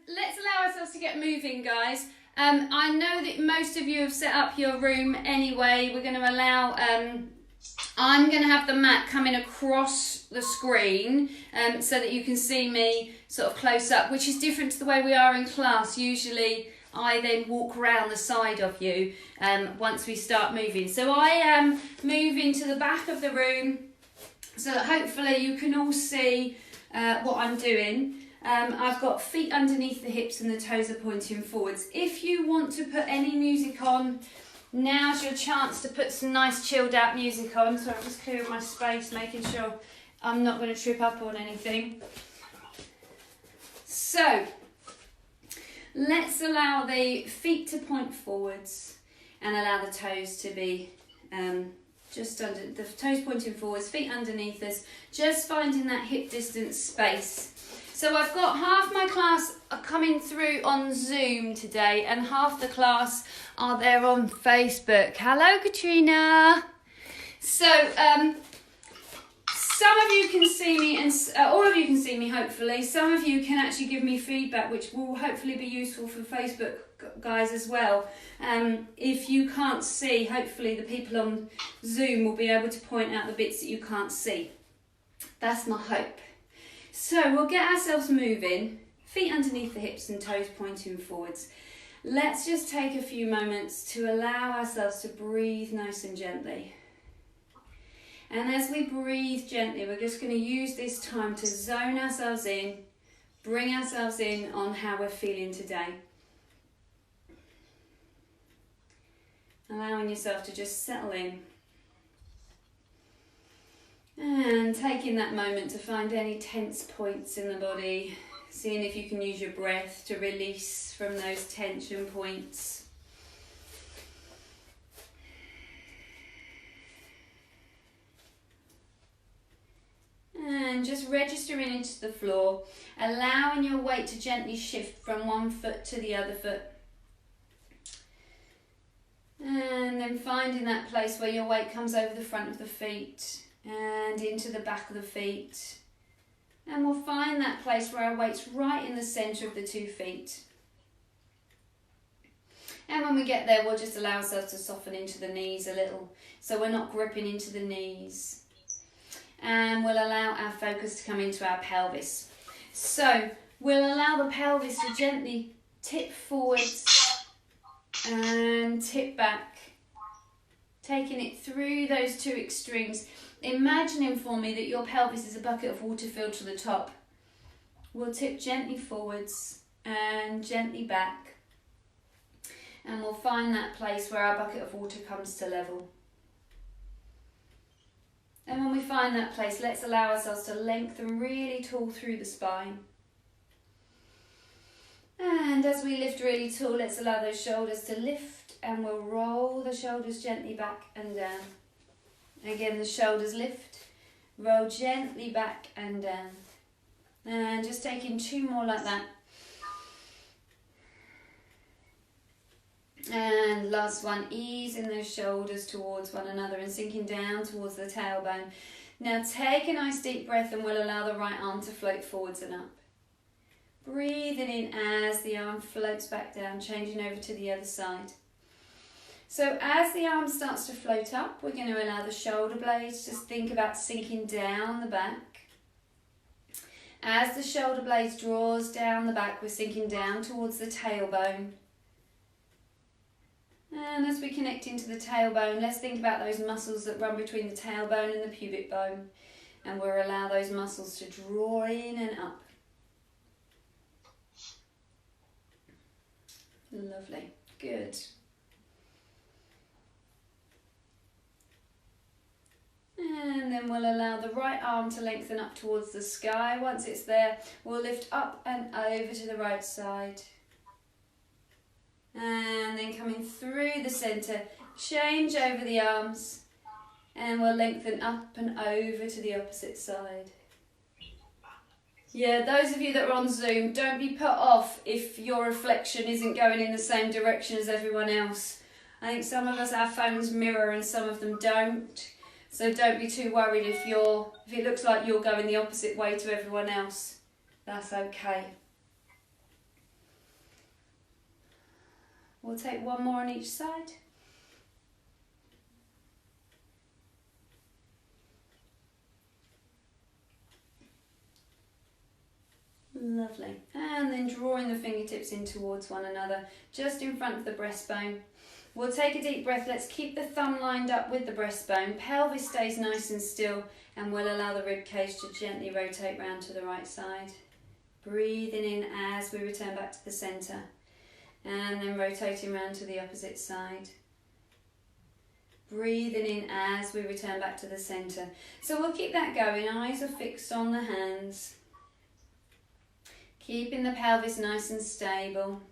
Let's allow ourselves to get moving, guys. I know that most of you have set up your room anyway. We're going to allow, I'm going to have the mat coming across the screen so that you can see me sort of close up, which is different to the way we are in class. Usually I then walk around the side of you once we start moving. So I am moving to the back of the room so that hopefully you can all see what I'm doing. I've got feet underneath the hips and the toes are pointing forwards. If you want to put any music on, now's your chance to put some nice chilled out music on. So I'm just clearing my space, making sure I'm not going to trip up on anything. So let's allow the feet to point forwards and allow the toes to be just under, the toes pointing forwards, feet underneath us, just finding that hip distance space. So I've got half my class coming through on Zoom today and half the class are there on Facebook. Hello, Katrina. So some of you can see me and all of you can see me hopefully. Some of you can actually give me feedback which will hopefully be useful for Facebook guys as well. If you can't see, hopefully the people on Zoom will be able to point out the bits that you can't see. That's my hope. So we'll get ourselves moving, feet underneath the hips and toes pointing forwards. Let's just take a few moments to allow ourselves to breathe nice and gently. And as we breathe gently, we're just going to use this time to zone ourselves in, bring ourselves in on how we're feeling today. Allowing yourself to just settle in. And taking that moment to find any tense points in the body, seeing if you can use your breath to release from those tension points. And just registering into the floor, allowing your weight to gently shift from one foot to the other foot. And then finding that place where your weight comes over the front of the feet and into the back of the feet. And we'll find that place where our weight's right in the centre of the 2 feet. And when we get there, we'll just allow ourselves to soften into the knees a little, so we're not gripping into the knees. And we'll allow our focus to come into our pelvis. So we'll allow the pelvis to gently tip forwards and tip back, taking it through those 2 extremes. Imagining for me that your pelvis is a bucket of water filled to the top. We'll tip gently forwards and gently back. And we'll find that place where our bucket of water comes to level. And when we find that place, let's allow ourselves to lengthen really tall through the spine. And as we lift really tall, let's allow those shoulders to lift and we'll roll the shoulders gently back and down. Again, the shoulders lift, roll gently back and down. And just taking 2 more like that. And last one, easing those shoulders towards one another and sinking down towards the tailbone. Now take a nice deep breath and we'll allow the right arm to float forwards and up. Breathing in as the arm floats back down, changing over to the other side. So as the arm starts to float up, we're going to allow the shoulder blades, just think about sinking down the back. As the shoulder blades draws down the back, we're sinking down towards the tailbone. And as we connect into the tailbone, let's think about those muscles that run between the tailbone and the pubic bone. And we'll allow those muscles to draw in and up. Lovely. Good. And then we'll allow the right arm to lengthen up towards the sky. Once it's there, we'll lift up and over to the right side. And then coming through the centre, change over the arms. And we'll lengthen up and over to the opposite side. Yeah, those of you that are on Zoom, don't be put off if your reflection isn't going in the same direction as everyone else. I think some of us, our phones mirror and some of them don't. So don't be too worried if it looks like you're going the opposite way to everyone else. That's okay. We'll take one more on each side. Lovely. And then drawing the fingertips in towards one another, just in front of the breastbone. We'll take a deep breath. Let's keep the thumb lined up with the breastbone. Pelvis stays nice and still, and we'll allow the rib cage to gently rotate round to the right side. Breathing in as we return back to the centre, and then rotating round to the opposite side. Breathing in as we return back to the centre. So we'll keep that going. Eyes are fixed on the hands. Keeping the pelvis nice and stable.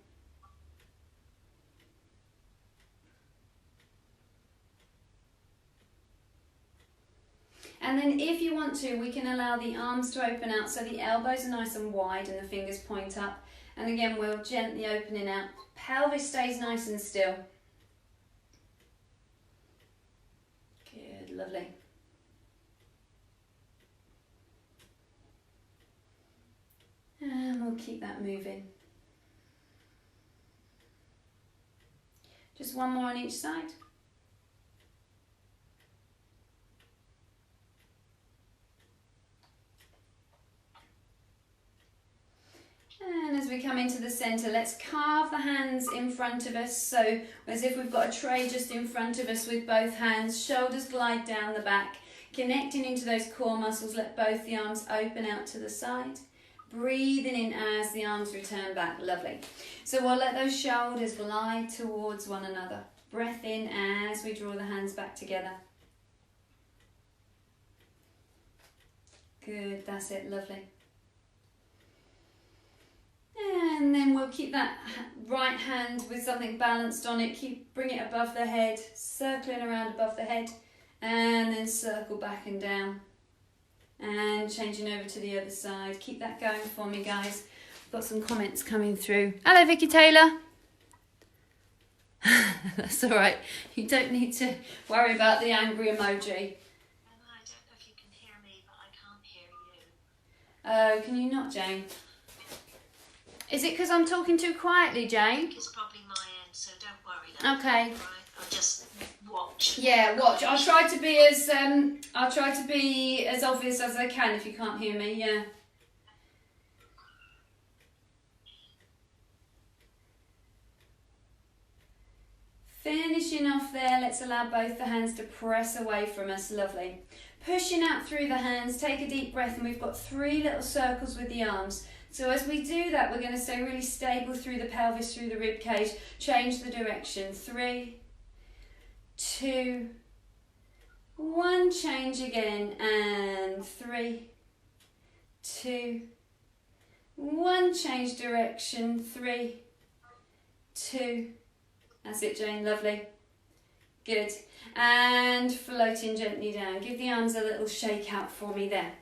And then if you want to, we can allow the arms to open out so the elbows are nice and wide and the fingers point up. And again, we're gently opening out. Pelvis stays nice and still. Good, lovely. And we'll keep that moving. Just one more on each side. And as we come into the centre, let's carve the hands in front of us, so as if we've got a tray just in front of us with both hands. Shoulders glide down the back, connecting into those core muscles. Let both the arms open out to the side. Breathing in as the arms return back. Lovely. So we'll let those shoulders glide towards one another. Breath in as we draw the hands back together. Good, that's it, lovely. And then we'll keep that right hand with something balanced on it. Bring it above the head, circling around above the head, and then circle back and down. And changing over to the other side. Keep that going for me, guys. I've got some comments coming through. Hello, Vicky Taylor. That's all right. You don't need to worry about the angry emoji. I don't know if you can hear me, but I can't hear you. Oh, can you not, Jane? Is it because I'm talking too quietly, Jane? I think it's probably my end, so don't worry. Okay. Right, I'll just watch. Yeah, watch. I'll try to be as obvious as I can if you can't hear me. Yeah. Finishing off there, let's allow both the hands to press away from us. Lovely. Pushing out through the hands, take a deep breath, and we've got 3 little circles with the arms. So as we do that, we're going to stay really stable through the pelvis, through the rib cage. Change the direction. 3, 2, 1. Change again. And 3, 2, 1. Change direction. 3, 2. That's it, Jane. Lovely. Good. And floating gently down. Give the arms a little shake out for me there.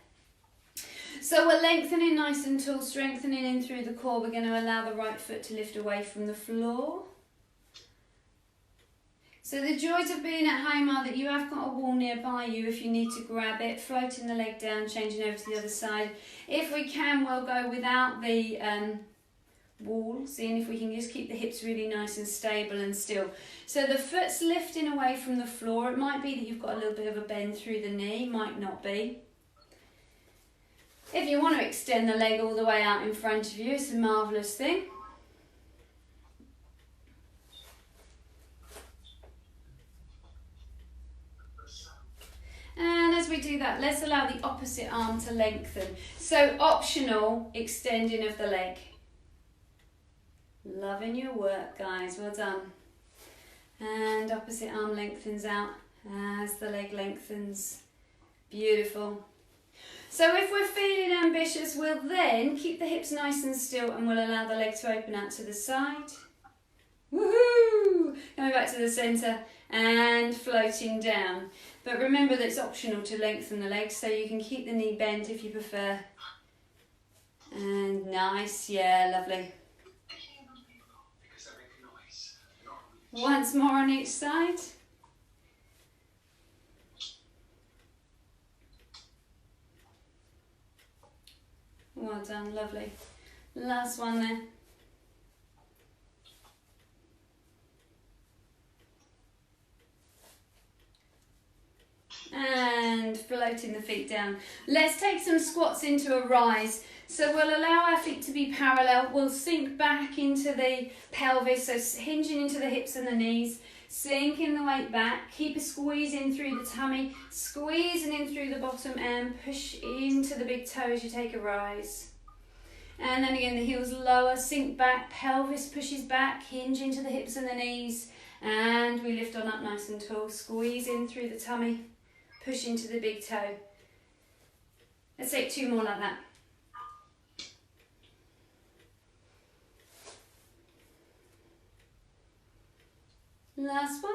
So we're lengthening nice and tall, strengthening in through the core. We're going to allow the right foot to lift away from the floor. So the joys of being at home are that you have got a wall nearby you if you need to grab it. Floating the leg down, changing over to the other side. If we can, we'll go without the wall, seeing if we can just keep the hips really nice and stable and still. So the foot's lifting away from the floor. It might be that you've got a little bit of a bend through the knee, might not be. If you want to extend the leg all the way out in front of you, it's a marvellous thing. And as we do that, let's allow the opposite arm to lengthen. So optional extending of the leg. Loving your work, guys, well done. And opposite arm lengthens out as the leg lengthens. Beautiful. So if we're feeling ambitious, we'll then keep the hips nice and still and we'll allow the leg to open out to the side. Woohoo! Coming back to the centre and floating down. But remember that it's optional to lengthen the legs, so you can keep the knee bent if you prefer. And nice, yeah, lovely. Once more on each side. Well done, lovely. Last one there. And floating the feet down. Let's take some squats into a rise. So we'll allow our feet to be parallel. We'll sink back into the pelvis, so hinging into the hips and the knees. Sinking the weight back. Keep a squeeze in through the tummy. Squeezing in through the bottom and push into the big toe as you take a rise. And then again, the heels lower, sink back, pelvis pushes back, hinge into the hips and the knees. And we lift on up nice and tall. Squeeze in through the tummy. Push into the big toe. Let's take 2 more like that. Last one.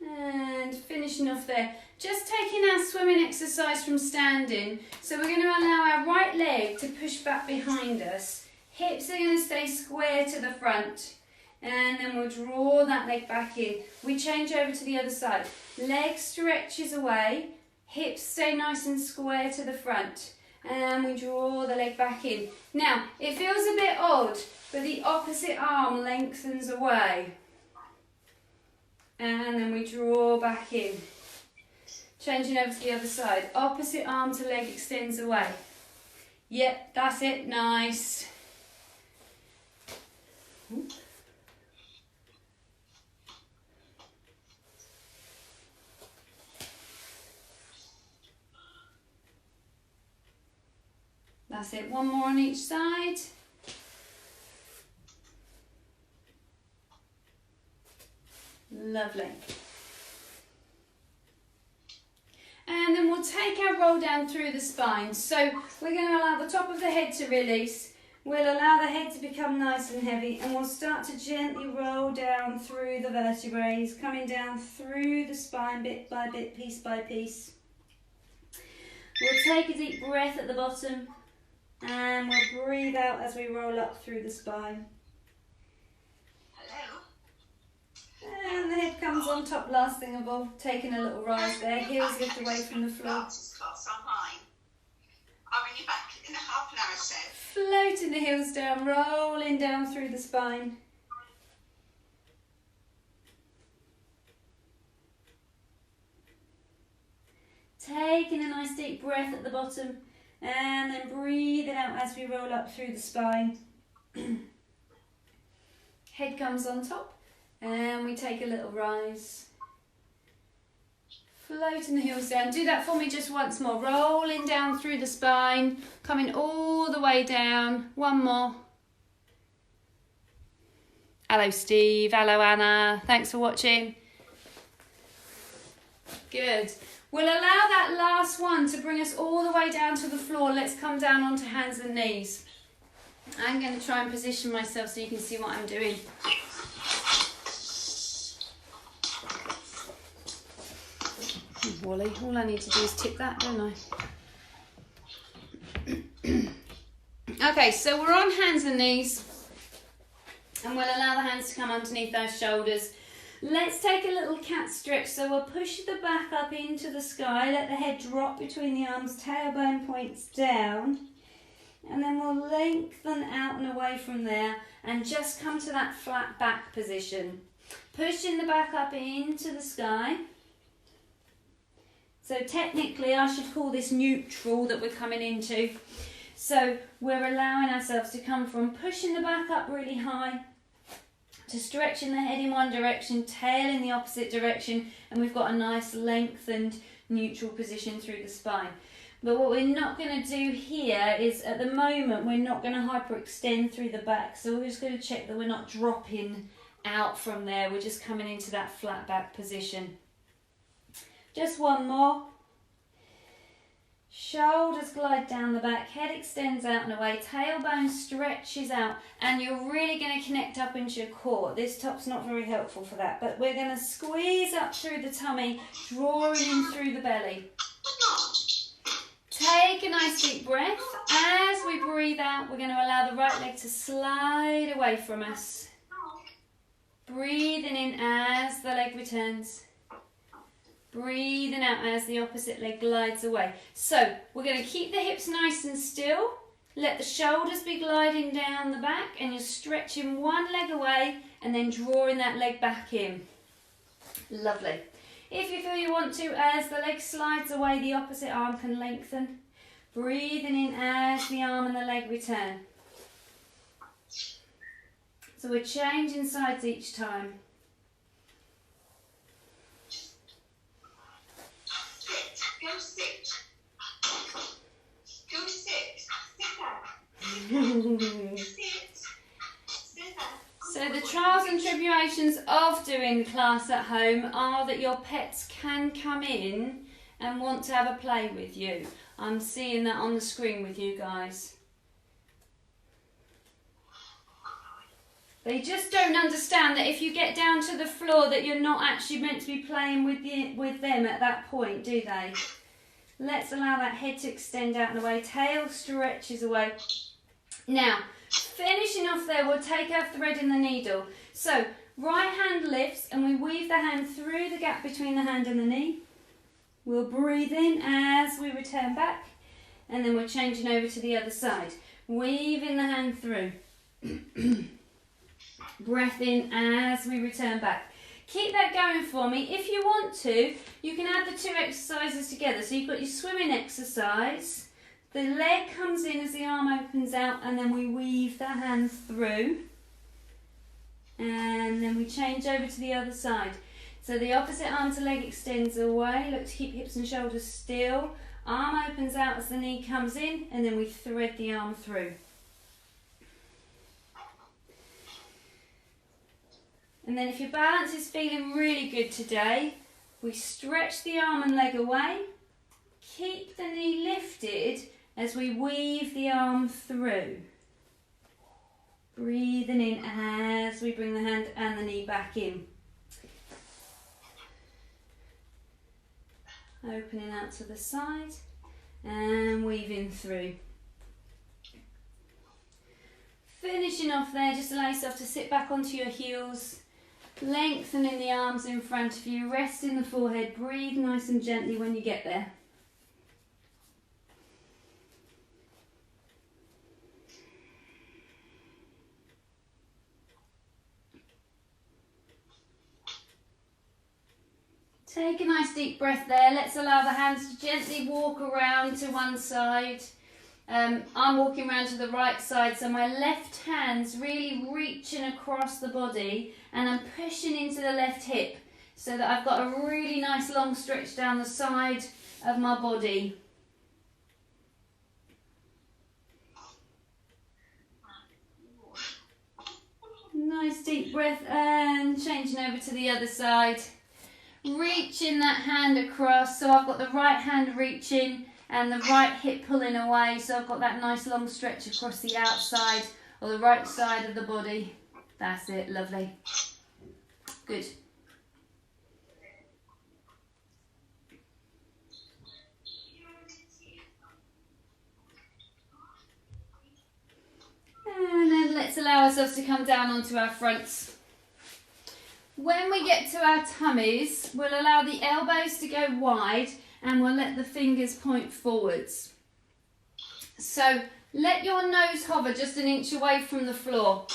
And finishing off there. Just taking our swimming exercise from standing. So we're going to allow our right leg to push back behind us. Hips are going to stay square to the front. And then we'll draw that leg back in. We change over to the other side. Leg stretches away. Hips stay nice and square to the front. And we draw the leg back in. Now, it feels a bit odd, but the opposite arm lengthens away. And then we draw back in. Changing over to the other side. Opposite arm to leg extends away. Yep, that's it. Nice. That's it. One more on each side. Lovely. And then we'll take our roll down through the spine. So we're going to allow the top of the head to release. We'll allow the head to become nice and heavy, and we'll start to gently roll down through the vertebrae, coming down through the spine bit by bit, piece by piece. We'll take a deep breath at the bottom, and we'll breathe out as we roll up through the spine. Hello? And the head comes on top last thing of all, taking a little rise there. Heels lift away from the floor. Pilates class online. I'll bring you back in a half an hour, so. Floating the heels down, rolling down through the spine. Taking a nice deep breath at the bottom, and then breathing out as we roll up through the spine. Head comes on top, and we take a little rise. Floating the heels down. Do that for me just once more. Rolling down through the spine, coming all the way down. One more. Hello, Steve. Hello, Anna. Thanks for watching. Good. We'll allow that last one to bring us all the way down to the floor. Let's come down onto hands and knees. I'm going to try and position myself so you can see what I'm doing. Wally, all I need to do is tip that, don't I? Okay, so we're on hands and knees, and we'll allow the hands to come underneath our shoulders. Let's take a little cat stretch. So we'll push the back up into the sky, let the head drop between the arms, tailbone points down, and then we'll lengthen out and away from there and just come to that flat back position. Pushing the back up into the sky. So technically I should call this neutral that we're coming into. So we're allowing ourselves to come from pushing the back up really high to stretching the head in one direction, tail in the opposite direction, and we've got a nice lengthened neutral position through the spine. But what we're not going to do here is, at the moment, we're not going to hyperextend through the back. So we're just going to check that we're not dropping out from there. We're just coming into that flat back position. Just one more. Shoulders glide down the back, head extends out and away, tailbone stretches out, and you're really going to connect up into your core. This top's not very helpful for that, but we're going to squeeze up through the tummy, drawing in through the belly. Take a nice deep breath. As we breathe out, we're going to allow the right leg to slide away from us. Breathing in as the leg returns. Breathing out as the opposite leg glides away. So we're going to keep the hips nice and still. Let the shoulders be gliding down the back, and you're stretching one leg away and then drawing that leg back in. Lovely. If you feel you want to, as the leg slides away, the opposite arm can lengthen. Breathing in as the arm and the leg return. So we're changing sides each time. Sit. Go sit. Go sit. Sit. So the trials and tribulations of doing class at home are that your pets can come in and want to have a play with you. I'm seeing that on the screen with you guys. They just don't understand that if you get down to the floor that you're not actually meant to be playing with them at that point, do they? Let's allow that head to extend out and away, tail stretches away. Now, finishing off there, we'll take our thread and the needle. So, right hand lifts and we weave the hand through the gap between the hand and the knee. We'll breathe in as we return back, and then we're changing over to the other side. Weaving the hand through. Breath in as we return back. Keep that going for me. If you want to, you can add the two exercises together. So you've got your swimming exercise. The leg comes in as the arm opens out, and then we weave the hand through. And then we change over to the other side. So the opposite arm to leg extends away. Look to keep hips and shoulders still. Arm opens out as the knee comes in, and then we thread the arm through. And then if your balance is feeling really good today, we stretch the arm and leg away. Keep the knee lifted as we weave the arm through. Breathing in as we bring the hand and the knee back in. Opening out to the side and weaving through. Finishing off there, just allow yourself to sit back onto your heels, lengthening the arms in front of you, resting the forehead, breathe nice and gently when you get there. Take a nice deep breath there. Let's allow the hands to gently walk around to one side. I'm walking around to the right side, so my left hand's really reaching across the body and I'm pushing into the left hip so that I've got a really nice long stretch down the side of my body. Nice deep breath and changing over to the other side. Reaching that hand across, so I've got the right hand reaching and the right hip pulling away, so I've got that nice long stretch across the outside or the right side of the body. That's it, lovely. Good. And then let's allow ourselves to come down onto our fronts. When we get to our tummies, we'll allow the elbows to go wide and we'll let the fingers point forwards. So let your nose hover just an inch away from the floor.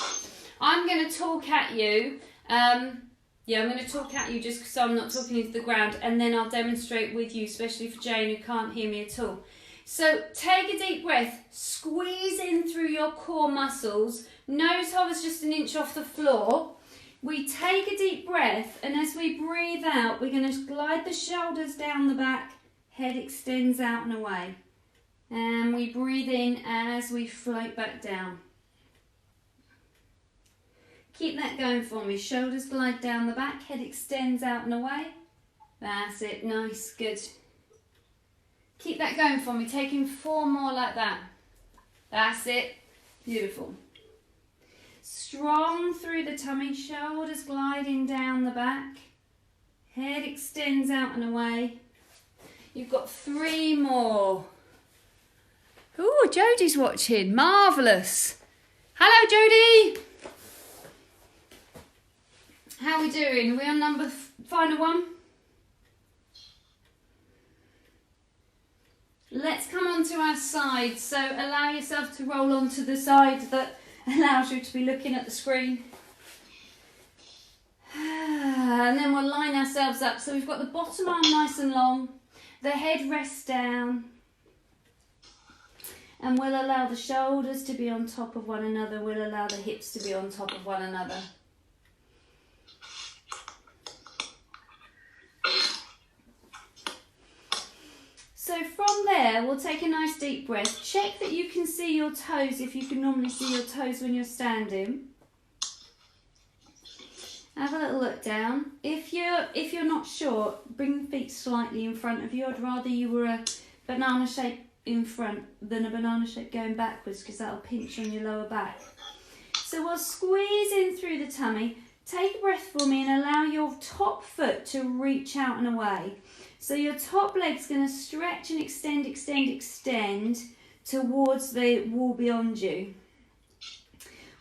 I'm going to talk at you. I'm going to talk at you just so I'm not talking into the ground, and then I'll demonstrate with you, especially for Jane who can't hear me at all. So take a deep breath, squeeze in through your core muscles, nose hovers just an inch off the floor. We take a deep breath, and as we breathe out, we're going to glide the shoulders down the back, head extends out and away. And we breathe in as we float back down. Keep that going for me. Shoulders glide down the back, head extends out and away. That's it, nice, good. Keep that going for me, taking 4 more like that. That's it, beautiful. Strong through the tummy, shoulders gliding down the back. Head extends out and away. You've got 3 more. Ooh, Jodie's watching. Marvellous. Hello, Jodie. How are we doing? Are we on final one? Let's come on to to our side. So allow yourself to roll onto the side that allows you to be looking at the screen. And then we'll line ourselves up. So we've got the bottom arm nice and long, the head rests down, and we'll allow the shoulders to be on top of one another. We'll allow the hips to be on top of one another. So from there, we'll take a nice deep breath. Check that you can see your toes if you can normally see your toes when you're standing. Have a little look down. If you're not sure, bring the feet slightly in front of you. I'd rather you were a banana shape in front than a banana shape going backwards, because that'll pinch on your lower back. So we'll squeeze in through the tummy. Take a breath for me and allow your top foot to reach out and away. So your top leg's going to stretch and extend, extend, extend towards the wall beyond you.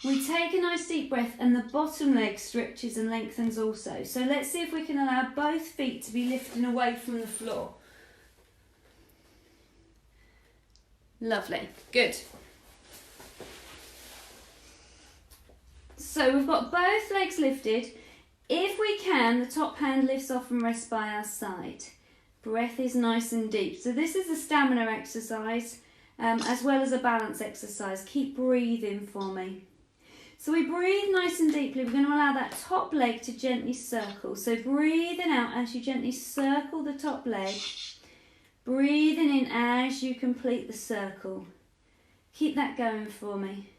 We take a nice deep breath and the bottom leg stretches and lengthens also. So let's see if we can allow both feet to be lifting away from the floor. Lovely, good. So we've got both legs lifted. If we can, the top hand lifts off and rests by our side. Breath is nice and deep. So this is a stamina exercise as well as a balance exercise. Keep breathing for me. So we breathe nice and deeply. We're going to allow that top leg to gently circle. So breathing out as you gently circle the top leg. Breathing in as you complete the circle. Keep that going for me.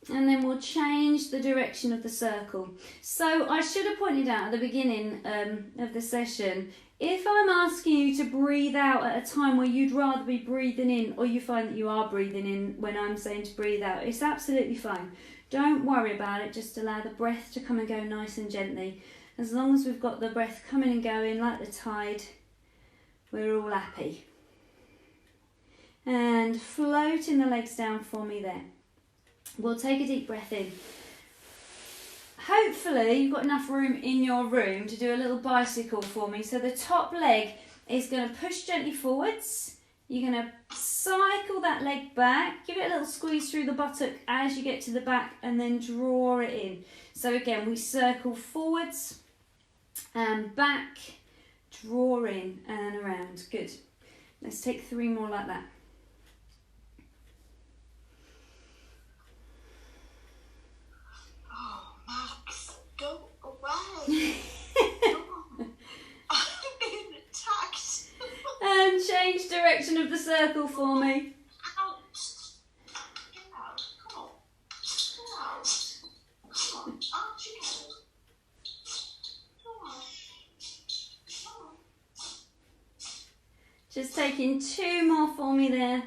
And then we'll change the direction of the circle. So I should have pointed out at the beginning of the session, if I'm asking you to breathe out at a time where you'd rather be breathing in, or you find that you are breathing in when I'm saying to breathe out, it's absolutely fine. Don't worry about it, just allow the breath to come and go nice and gently. As long as we've got the breath coming and going like the tide, we're all happy. And floating the legs down for me there. We'll take a deep breath in. Hopefully you've got enough room in your room to do a little bicycle for me. So the top leg is going to push gently forwards. You're going to cycle that leg back. Give it a little squeeze through the buttock as you get to the back and then draw it in. So again, we circle forwards and back, draw in and around. Good. Let's take 3 more like that. Go away. Come on. I'm being attacked. And change direction of the circle for me. Out. Get out. Come on. Get out. Come on. Out you go. Come on. Come on. Just taking 2 more for me there.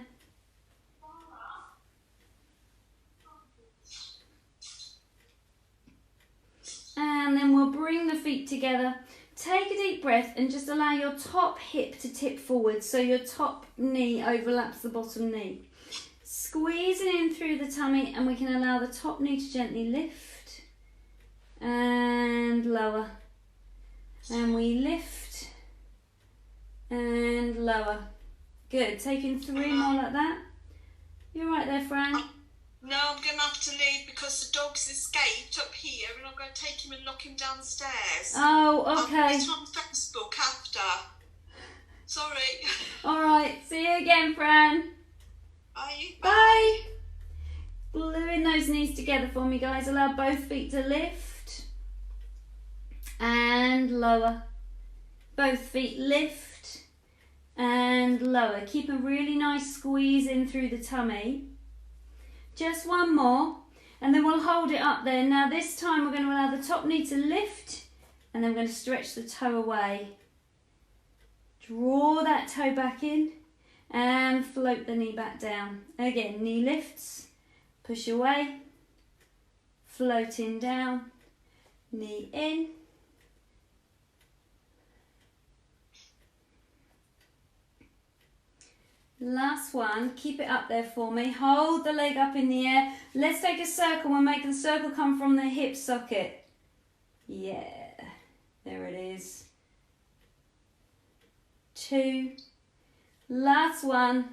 And then we'll bring the feet together. Take a deep breath and just allow your top hip to tip forward so your top knee overlaps the bottom knee. Squeezing in through the tummy, and we can allow the top knee to gently lift and lower. And we lift and lower. Good. Taking 3 more like that. You're right there, Fran. No, I'm going to have to leave because the dog's escaped up here and I'm going to take him and lock him downstairs. Oh, okay. I'll put it on Facebook after. Sorry. All right. See you again, Fran. Bye. Bye. Gluing those knees together for me, guys. Allow both feet to lift and lower. Both feet lift and lower. Keep a really nice squeeze in through the tummy. Just 1 more, and then we'll hold it up there. Now this time we're going to allow the top knee to lift, and then we're going to stretch the toe away. Draw that toe back in, and float the knee back down. Again, knee lifts, push away, floating down, knee in. Last one, keep it up there for me. Hold the leg up in the air. Let's take a circle. We'll make the circle come from the hip socket. Yeah, there it is. 2, last one,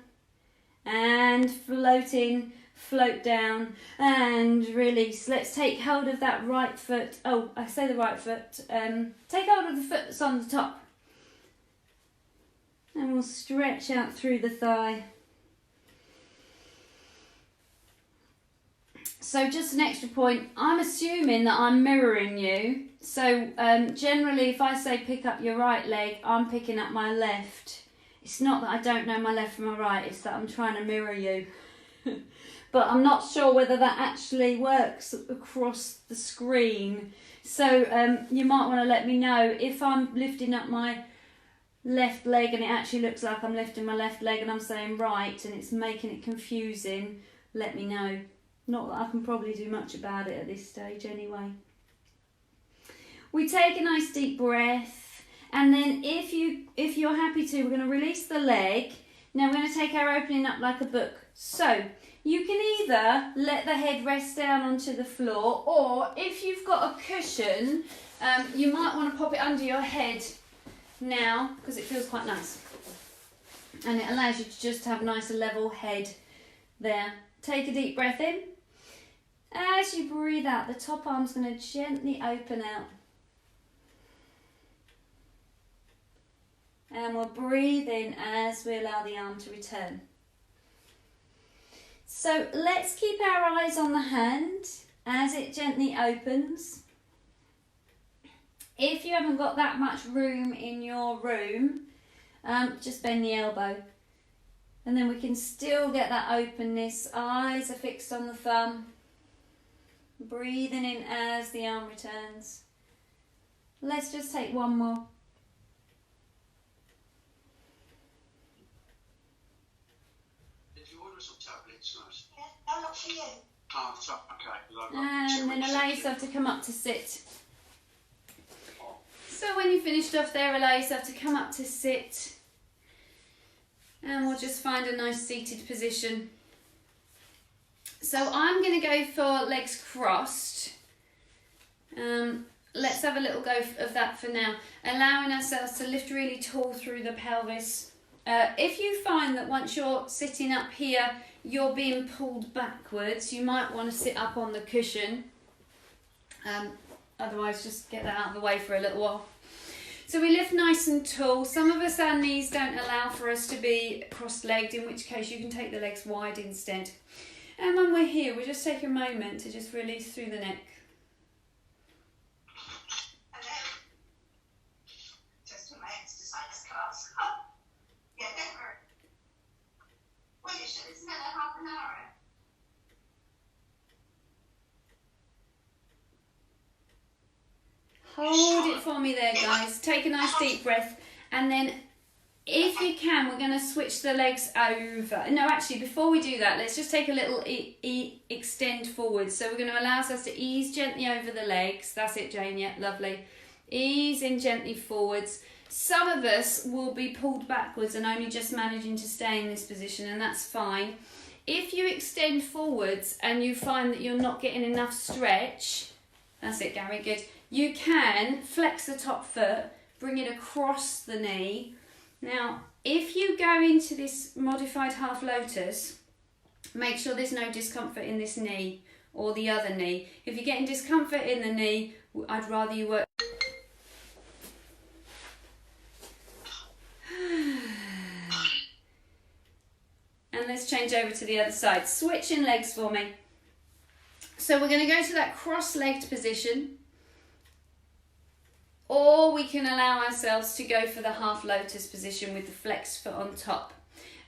and floating, float down and release. Let's take hold of that right foot. Oh, I say the right foot. Take hold of the foot that's on the top. And we'll stretch out through the thigh. So just an extra point, I'm assuming that I'm mirroring you. So generally if I say pick up your right leg, I'm picking up my left. It's not that I don't know my left from my right, it's that I'm trying to mirror you. But I'm not sure whether that actually works across the screen. So you might want to let me know if I'm lifting up my left leg and it actually looks like I'm lifting my left leg and I'm saying right and it's making it confusing. Let me know. Not that I can probably do much about it at this stage anyway. We take a nice deep breath, and then if you're happy to, we're going to release the leg. Now we're going to take our opening up like a book. So you can either let the head rest down onto the floor, or if you've got a cushion, you might want to pop it under your head now because it feels quite nice. And it allows you to just have a nice level head there. Take a deep breath in. As you breathe out, the top arm's going to gently open out. And we'll breathe in as we allow the arm to return. So let's keep our eyes on the hand as it gently opens. If you haven't got that much room in your room, just bend the elbow. And then we can still get that openness. Eyes are fixed on the thumb. Breathing in as the arm returns. Let's just take one more. Did you order some tablets, nurse? Yeah, how much for you? Oh, it's up, okay. And then allow yourself to come up to sit. So when you've finished off there, allow yourself to come up to sit. And we'll just find a nice seated position. So I'm going to go for legs crossed. Let's have a little go of that for now. Allowing ourselves to lift really tall through the pelvis. If you find that once you're sitting up here, you're being pulled backwards, you might want to sit up on the cushion. Otherwise, just get that out of the way for a little while. So we lift nice and tall. Some of us, our knees don't allow for us to be cross-legged, in which case you can take the legs wide instead. And when we're here, we'll just take a moment to just release through the neck. Just in my exercise class. Yeah, don't worry. Well, you should. Isn't it like half an hour? Hold it for me there, guys. Take a nice deep breath, and then if you can, we're going to switch the legs over. No, actually, before we do that, let's just take a little extend forward. So we're going to allow ourselves to ease gently over the legs. That's it, Jane. Yeah, lovely. Ease in gently forwards. Some of us will be pulled backwards and only just managing to stay in this position, and that's fine. If you extend forwards and you find that you're not getting enough stretch, that's it, Gary, good. You can flex the top foot, bring it across the knee. Now, if you go into this modified half lotus, make sure there's no discomfort in this knee or the other knee. If you're getting discomfort in the knee, I'd rather you work. And let's change over to the other side. Switching legs for me. So we're going to go to that cross-legged position. Or we can allow ourselves to go for the half lotus position with the flexed foot on top.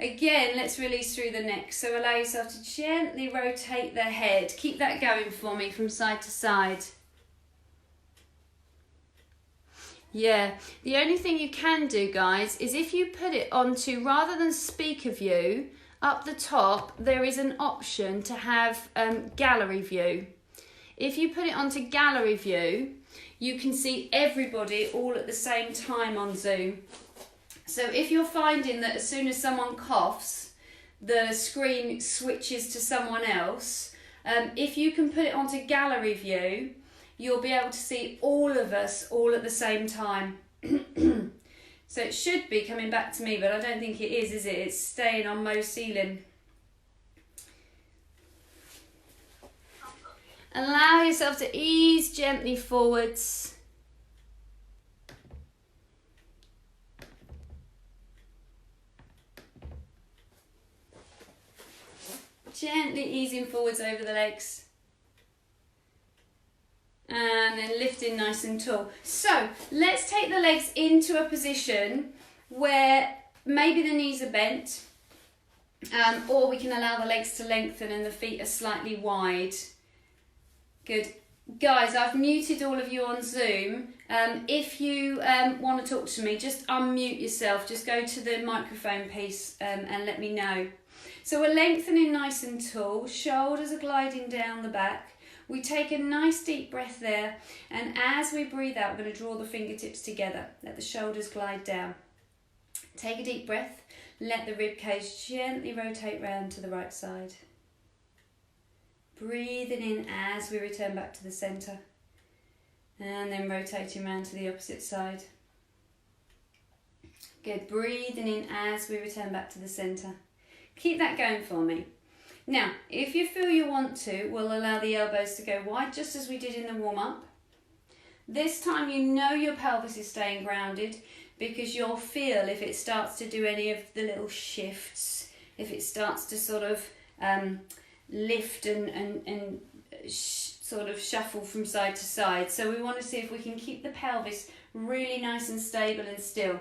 Again, let's release through the neck. So allow yourself to gently rotate the head. Keep that going for me from side to side. Yeah, the only thing you can do, guys, is if you put it onto, rather than speaker view, up the top, there is an option to have gallery view. If you put it onto gallery view, you can see everybody all at the same time on Zoom. So if you're finding that as soon as someone coughs, the screen switches to someone else, if you can put it onto gallery view, you'll be able to see all of us all at the same time. So it should be coming back to me, but I don't think it is it? It's staying on Mo's ceiling. Allow yourself to ease gently forwards. Gently easing forwards over the legs. And then lifting nice and tall. So let's take the legs into a position where maybe the knees are bent, or we can allow the legs to lengthen and the feet are slightly wide. Good. Guys, I've muted all of you on Zoom. If you want to talk to me, just unmute yourself. Just go to the microphone piece and let me know. So we're lengthening nice and tall. Shoulders are gliding down the back. We take a nice deep breath there, and as we breathe out, we're going to draw the fingertips together. Let the shoulders glide down. Take a deep breath. Let the rib cage gently rotate round to the right side. Breathing in as we return back to the centre, and then rotating round to the opposite side. Good. Breathing in as we return back to the centre. Keep that going for me. Now, if you feel you want to, we'll allow the elbows to go wide, just as we did in the warm-up. This time you know your pelvis is staying grounded, because you'll feel if it starts to do any of the little shifts, if it starts to sort of lift and sort of shuffle from side to side. So we want to see if we can keep the pelvis really nice and stable and still.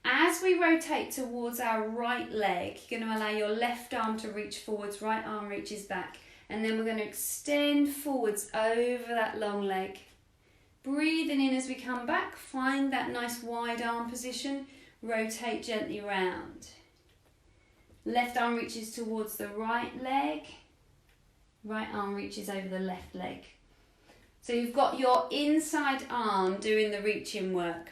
As we rotate towards our right leg, you're going to allow your left arm to reach forwards, right arm reaches back, and then we're going to extend forwards over that long leg. Breathing in as we come back, find that nice wide arm position, rotate gently round. Left arm reaches towards the right leg, right arm reaches over the left leg. So you've got your inside arm doing the reaching work.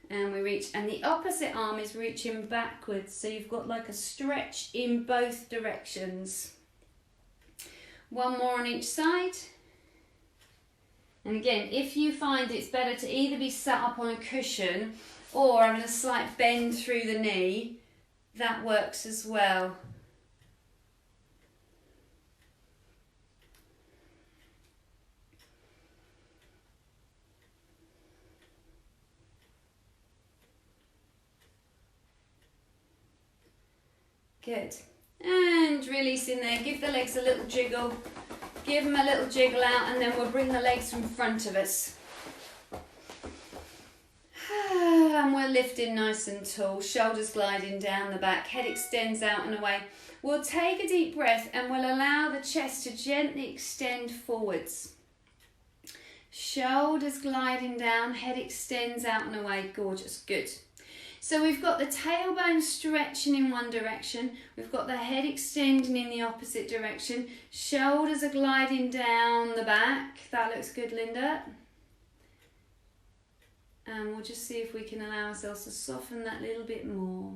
And we reach, and the opposite arm is reaching backwards, so you've got like a stretch in both directions. One more on each side. And again, if you find it's better to either be sat up on a cushion or having a slight bend through the knee, that works as well. Good. And releasing there. Give the legs a little jiggle. Give them a little jiggle out, and then we'll bring the legs from front of us. And we're lifting nice and tall. Shoulders gliding down the back. Head extends out and away. We'll take a deep breath and we'll allow the chest to gently extend forwards. Shoulders gliding down. Head extends out and away. Gorgeous. Good. So we've got the tailbone stretching in one direction, we've got the head extending in the opposite direction, shoulders are gliding down the back. That looks good, Linda. And we'll just see if we can allow ourselves to soften that little bit more.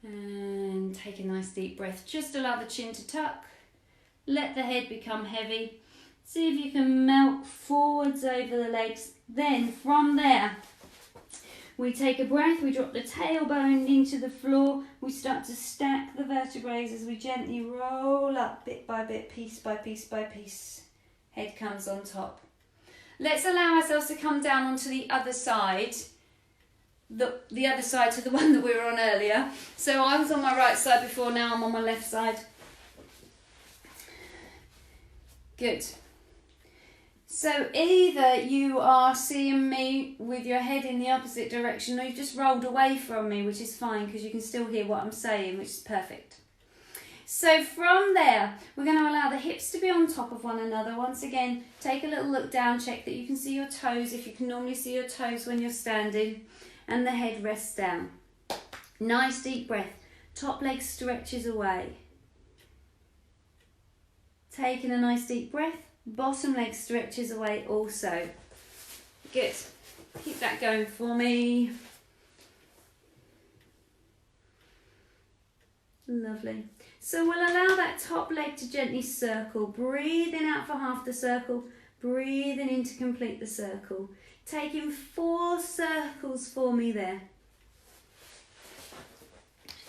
And take a nice deep breath. Just allow the chin to tuck. Let the head become heavy. See if you can melt forwards over the legs. Then from there, we take a breath, we drop the tailbone into the floor, we start to stack the vertebrae as we gently roll up bit by bit, piece by piece by piece. Head comes on top. Let's allow ourselves to come down onto the other side, the other side to the one that we were on earlier. So I was on my right side before, now I'm on my left side. Good. So either you are seeing me with your head in the opposite direction, or you've just rolled away from me, which is fine because you can still hear what I'm saying, which is perfect. So from there, we're going to allow the hips to be on top of one another. Once again, take a little look down, check that you can see your toes, if you can normally see your toes when you're standing, and the head rests down. Nice deep breath. Top leg stretches away. Taking a nice deep breath. Bottom leg stretches away also. Good. Keep that going for me. Lovely. So we'll allow that top leg to gently circle, breathing out for half the circle, breathing in to complete the circle. Taking 4 circles for me there.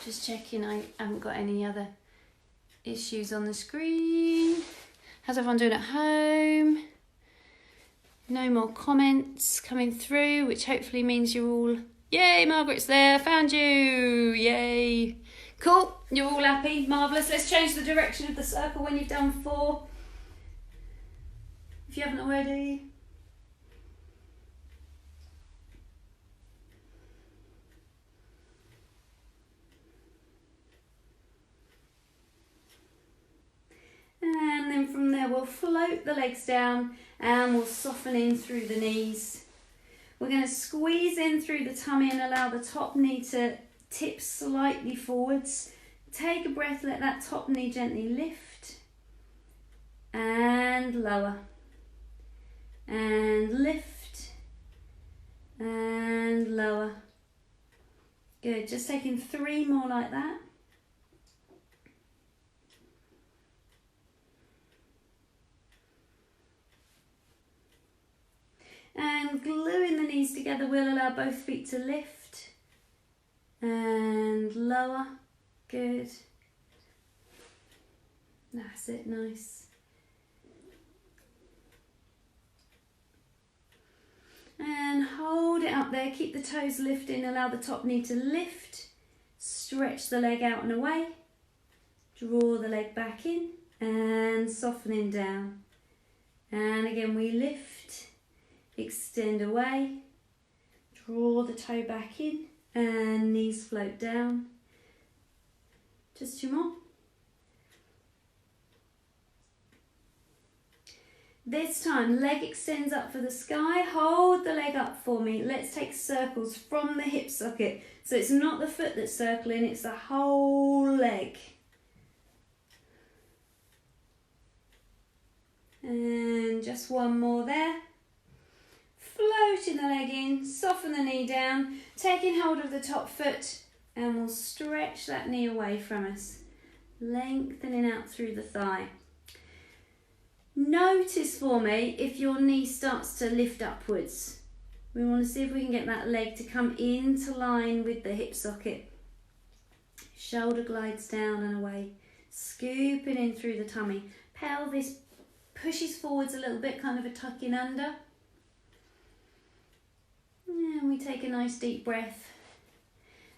Just checking I haven't got any other issues on the screen. How's everyone doing at home? No more comments coming through, which hopefully means you're all... Yay, Margaret's there, found you, yay. Cool, you're all happy, marvellous. Let's change the direction of the circle when you've done 4. If you haven't already. And then from there we'll float the legs down and we'll soften in through the knees. We're going to squeeze in through the tummy and allow the top knee to tip slightly forwards. Take a breath, let that top knee gently lift and lower and lift and lower. Good, just taking 3 more like that. And gluing the knees together, we'll allow both feet to lift and lower. Good. That's it, nice. And hold it up there, keep the toes lifting, allow the top knee to lift, stretch the leg out and away, draw the leg back in and softening down. And again we lift, extend away, draw the toe back in and knees float down. Just 2 more. This time, leg extends up for the sky. Hold the leg up for me. Let's take circles from the hip socket. So it's not the foot that's circling, it's the whole leg. And just 1 more there. Floating the leg in, soften the knee down, taking hold of the top foot, and we'll stretch that knee away from us, lengthening out through the thigh. Notice for me if your knee starts to lift upwards. We want to see if we can get that leg to come into line with the hip socket. Shoulder glides down and away, scooping in through the tummy. Pelvis pushes forwards a little bit, kind of a tucking under. And we take a nice deep breath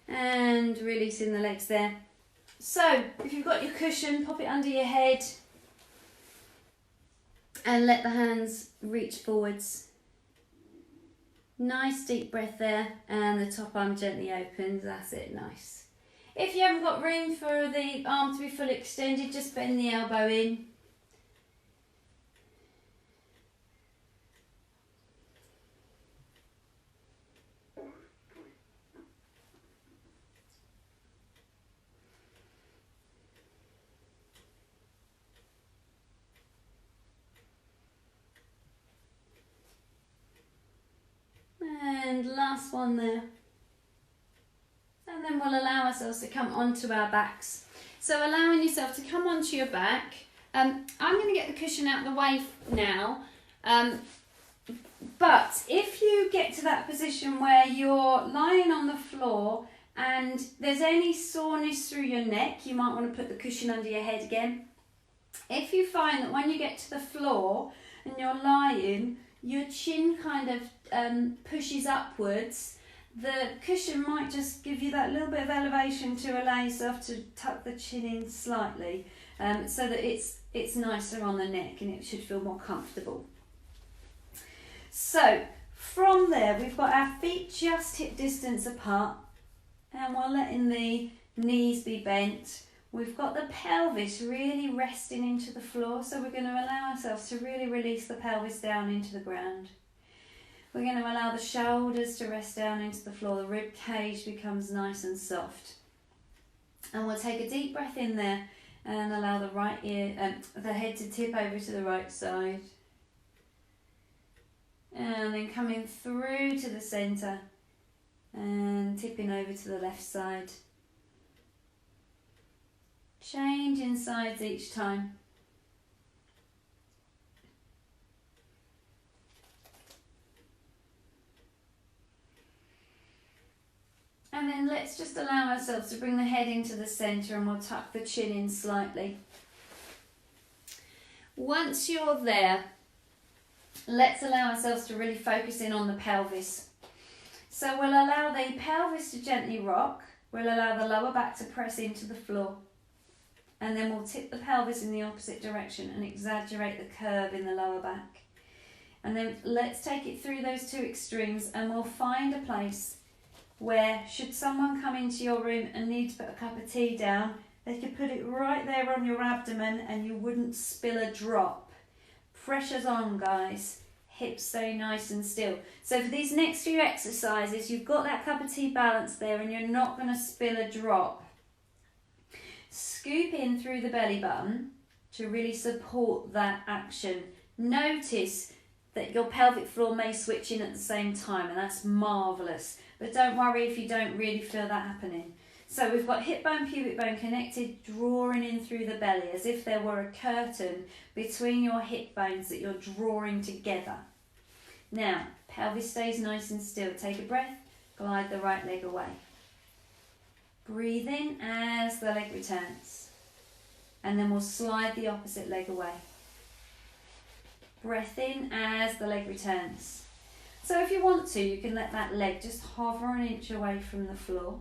and releasing the legs there. So if you've got your cushion, pop it under your head and let the hands reach forwards. Nice deep breath there, and the top arm gently opens. That's it, nice. If you haven't got room for the arm to be fully extended, just bend the elbow in. And last one there. And then we'll allow ourselves to come onto our backs. So allowing yourself to come onto your back. I'm going to get the cushion out of the way now. But if you get to that position where you're lying on the floor and there's any soreness through your neck, you might want to put the cushion under your head again. If you find that when you get to the floor and you're lying, your chin kind of pushes upwards, the cushion might just give you that little bit of elevation to allow yourself to tuck the chin in slightly, so that it's nicer on the neck and it should feel more comfortable. So from there we've got our feet just hip distance apart and we're letting the knees be bent. We've got the pelvis really resting into the floor, so we're going to allow ourselves to really release the pelvis down into the ground. We're going to allow the shoulders to rest down into the floor, the rib cage becomes nice and soft. And we'll take a deep breath in there and allow the right ear, the head to tip over to the right side. And then coming through to the centre and tipping over to the left side. Changing sides each time. And then let's just allow ourselves to bring the head into the centre, and we'll tuck the chin in slightly. Once you're there, let's allow ourselves to really focus in on the pelvis. So we'll allow the pelvis to gently rock. We'll allow the lower back to press into the floor. And then we'll tip the pelvis in the opposite direction and exaggerate the curve in the lower back. And then let's take it through those two extremes, and we'll find a place where, should someone come into your room and need to put a cup of tea down, they could put it right there on your abdomen and you wouldn't spill a drop. Pressure's on, guys. Hips stay nice and still. So for these next few exercises, you've got that cup of tea balance there and you're not going to spill a drop. Scoop in through the belly button to really support that action. Notice that your pelvic floor may switch in at the same time, and that's marvellous. But don't worry if you don't really feel that happening. So we've got hip bone, pubic bone connected, drawing in through the belly as if there were a curtain between your hip bones that you're drawing together. Now, pelvis stays nice and still. Take a breath, glide the right leg away. Breathe in as the leg returns. And then we'll slide the opposite leg away. Breath in as the leg returns. So if you want to, you can let that leg just hover an inch away from the floor.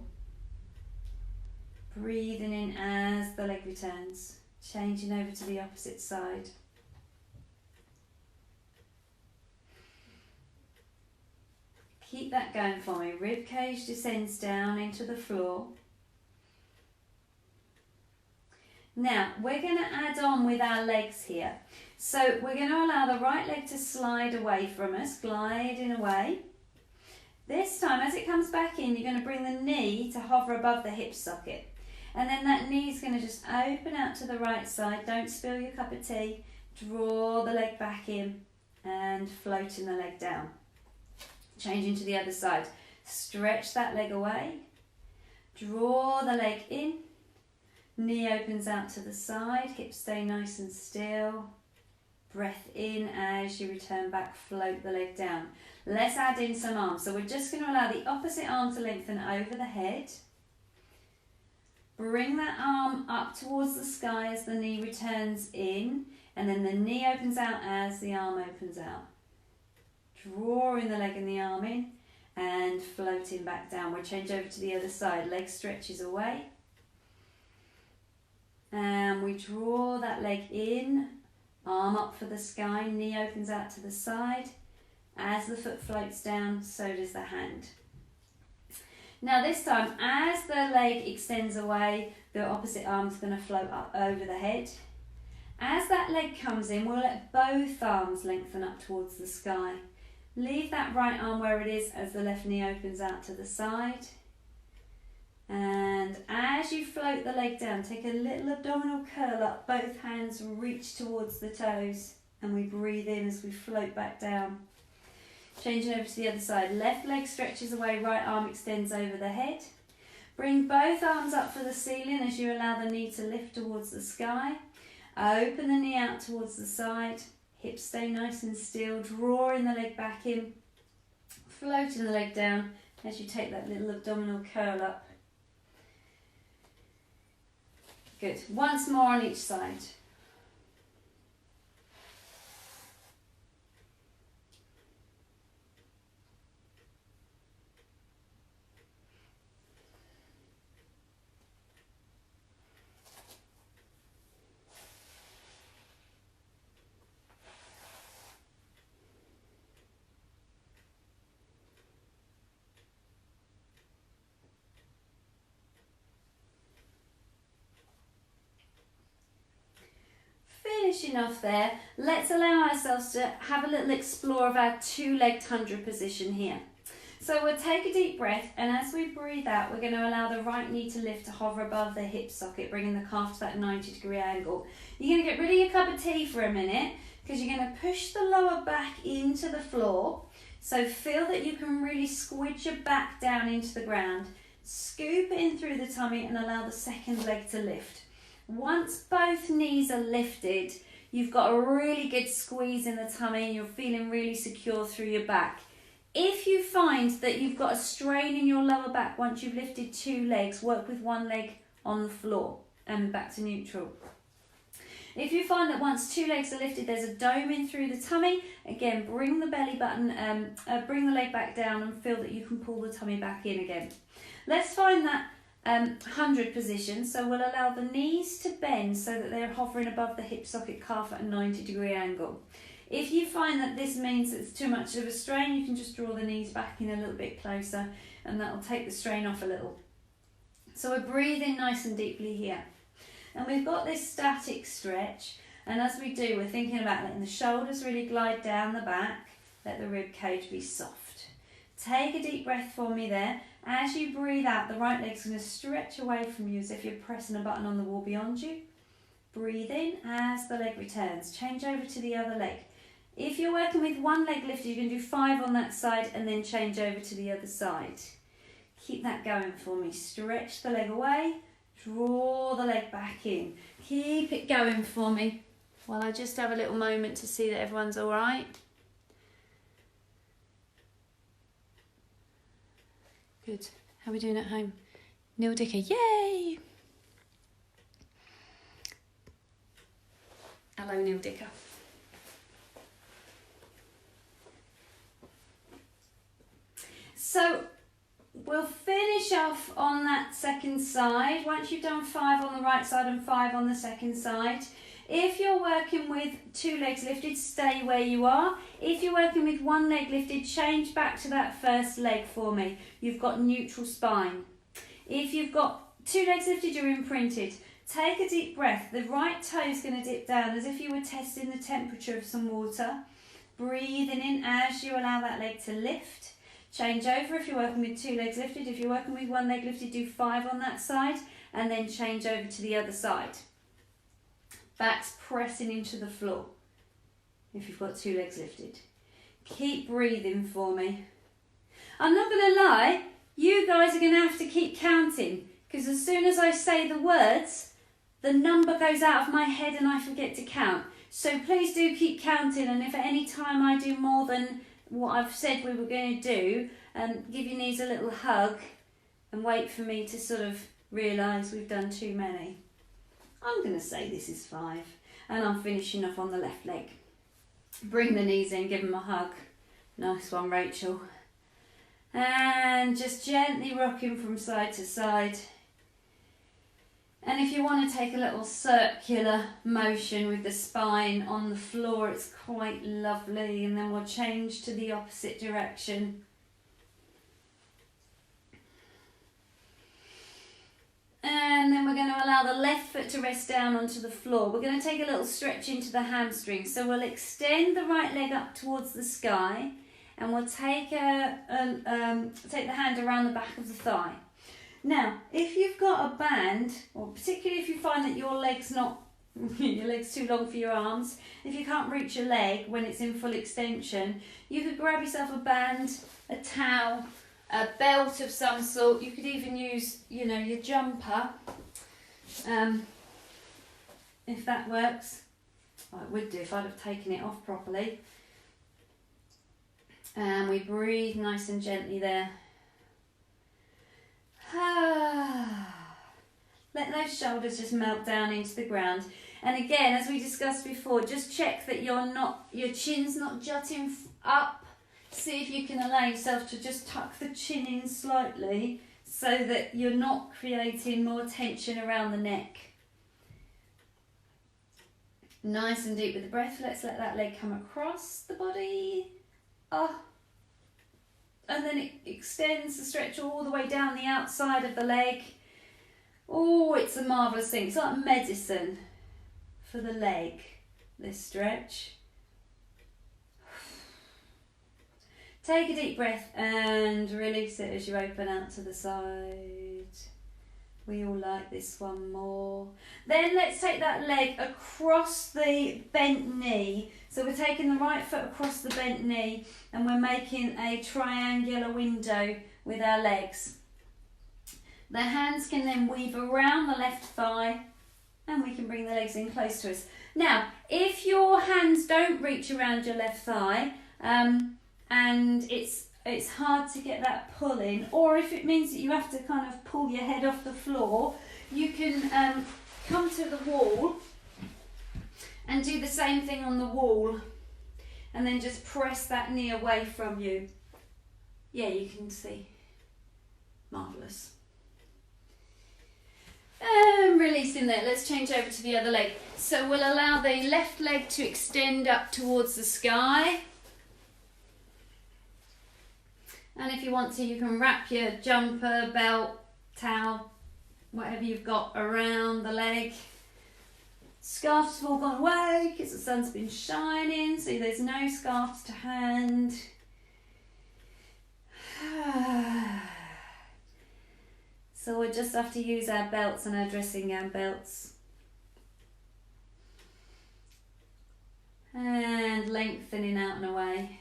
Breathing in as the leg returns. Changing over to the opposite side. Keep that going for me. Rib cage descends down into the floor. Now, we're going to add on with our legs here. So we're going to allow the right leg to slide away from us, gliding away. This time, as it comes back in, you're going to bring the knee to hover above the hip socket. And then that knee is going to just open out to the right side. Don't spill your cup of tea. Draw the leg back in and floating the leg down. Changing to the other side. Stretch that leg away. Draw the leg in. Knee opens out to the side. Hips stay nice and still. Breath in as you return back. Float the leg down. Let's add in some arms. So we're just going to allow the opposite arm to lengthen over the head. Bring that arm up towards the sky as the knee returns in, and then the knee opens out as the arm opens out. Drawing the leg and the arm in and floating back down. We'll change over to the other side. Leg stretches away. And we draw that leg in, arm up for the sky, knee opens out to the side. As the foot floats down, so does the hand. Now this time, as the leg extends away, the opposite arm's going to float up over the head. As that leg comes in, we'll let both arms lengthen up towards the sky. Leave that right arm where it is as the left knee opens out to the side. And as you float the leg down, take a little abdominal curl up, both hands reach towards the toes, and we breathe in as we float back down. Changing over to the other side. Left leg stretches away, right arm extends over the head. Bring both arms up for the ceiling as you allow the knee to lift towards the sky. Open the knee out towards the side. Hips stay nice and still. Drawing the leg back in. Floating the leg down as you take that little abdominal curl up. Good. Once more on each side. Finishing off there, let's allow ourselves to have a little explore of our two-leg tundra position here. So we'll take a deep breath, and as we breathe out, we're going to allow the right knee to lift to hover above the hip socket, bringing the calf to that 90-degree angle. You're going to get rid of your cup of tea for a minute, because you're going to push the lower back into the floor. So feel that you can really squidge your back down into the ground. Scoop in through the tummy and allow the second leg to lift. Once both knees are lifted, you've got a really good squeeze in the tummy and you're feeling really secure through your back. If you find that you've got a strain in your lower back once you've lifted 2 legs, work with 1 leg on the floor and back to neutral. If you find that once 2 legs are lifted, there's a dome in through the tummy, again, bring the belly button, bring the leg back down and feel that you can pull the tummy back in again. Let's find that 100 position, so we'll allow the knees to bend so that they're hovering above the hip socket calf at a 90-degree angle. If you find that this means it's too much of a strain, you can just draw the knees back in a little bit closer and that'll take the strain off a little. So we're breathing nice and deeply here. And we've got this static stretch, and as we do, we're thinking about letting the shoulders really glide down the back, let the rib cage be soft. Take a deep breath for me there. As you breathe out, the right leg's going to stretch away from you as if you're pressing a button on the wall beyond you. Breathe in as the leg returns. Change over to the other leg. If you're working with 1 leg lifted, you can do 5 on that side and then change over to the other side. Keep that going for me. Stretch the leg away, draw the leg back in. Keep it going for me while I just have a little moment to see that everyone's all right. Good. How are we doing at home? Neil Dicker, yay! Hello, Neil Dicker. So we'll finish off on that second side. Once you've done 5 on the right side and 5 on the second side. If you're working with 2 legs lifted, stay where you are. If you're working with 1 leg lifted, change back to that first leg for me. You've got neutral spine. If you've got 2 legs lifted, you're imprinted. Take a deep breath. The right toe is going to dip down as if you were testing the temperature of some water. Breathing in as you allow that leg to lift. Change over if you're working with 2 legs lifted. If you're working with 1 leg lifted, do 5 on that side and then change over to the other side. Back's pressing into the floor if you've got 2 legs lifted. Keep breathing for me. I'm not going to lie, you guys are going to have to keep counting because as soon as I say the words, the number goes out of my head and I forget to count. So please do keep counting, and if at any time I do more than what I've said we were going to do, give your knees a little hug and wait for me to sort of realise we've done too many. I'm going to say this is 5 and I'm finishing off on the left leg. Bring the knees in, give them a hug. Nice one, Rachel. And just gently rocking from side to side. And if you want to take a little circular motion with the spine on the floor, it's quite lovely. And then we'll change to the opposite direction. And then we're going to allow the left foot to rest down onto the floor. We're going to take a little stretch into the hamstring. So we'll extend the right leg up towards the sky and we'll take the hand around the back of the thigh. Now, if you've got a band, or particularly if you find that your leg's too long for your arms, if you can't reach your leg when it's in full extension, you could grab yourself a band, a towel, a belt of some sort. You could even use, your jumper, if that works. Well, it would do if I'd have taken it off properly. And we breathe nice and gently there. Let those shoulders just melt down into the ground. And again, as we discussed before, just check that your chin's not jutting up. See if you can allow yourself to just tuck the chin in slightly so that you're not creating more tension around the neck. Nice and deep with the breath. Let's let that leg come across the body. And then it extends the stretch all the way down the outside of the leg. Oh, it's a marvellous thing. It's like medicine for the leg, this stretch. Take a deep breath and release it as you open out to the side. We all like this one more. Then let's take that leg across the bent knee. So we're taking the right foot across the bent knee and we're making a triangular window with our legs. The hands can then weave around the left thigh And we can bring the legs in close to us. Now, if your hands don't reach around your left thigh, and it's hard to get that pull in, or if it means that you have to kind of pull your head off the floor, you can come to the wall and do the same thing on the wall, and then just press that knee away from you. Yeah, you can see. Marvellous. And releasing there, let's change over to the other leg. So we'll allow the left leg to extend up towards the sky. And if you want to, you can wrap your jumper, belt, towel, whatever you've got around the leg. Scarf's all gone away because the sun's been shining, so there's no scarves to hand. So we'll just have to use our belts and our dressing gown belts. And lengthening out and away.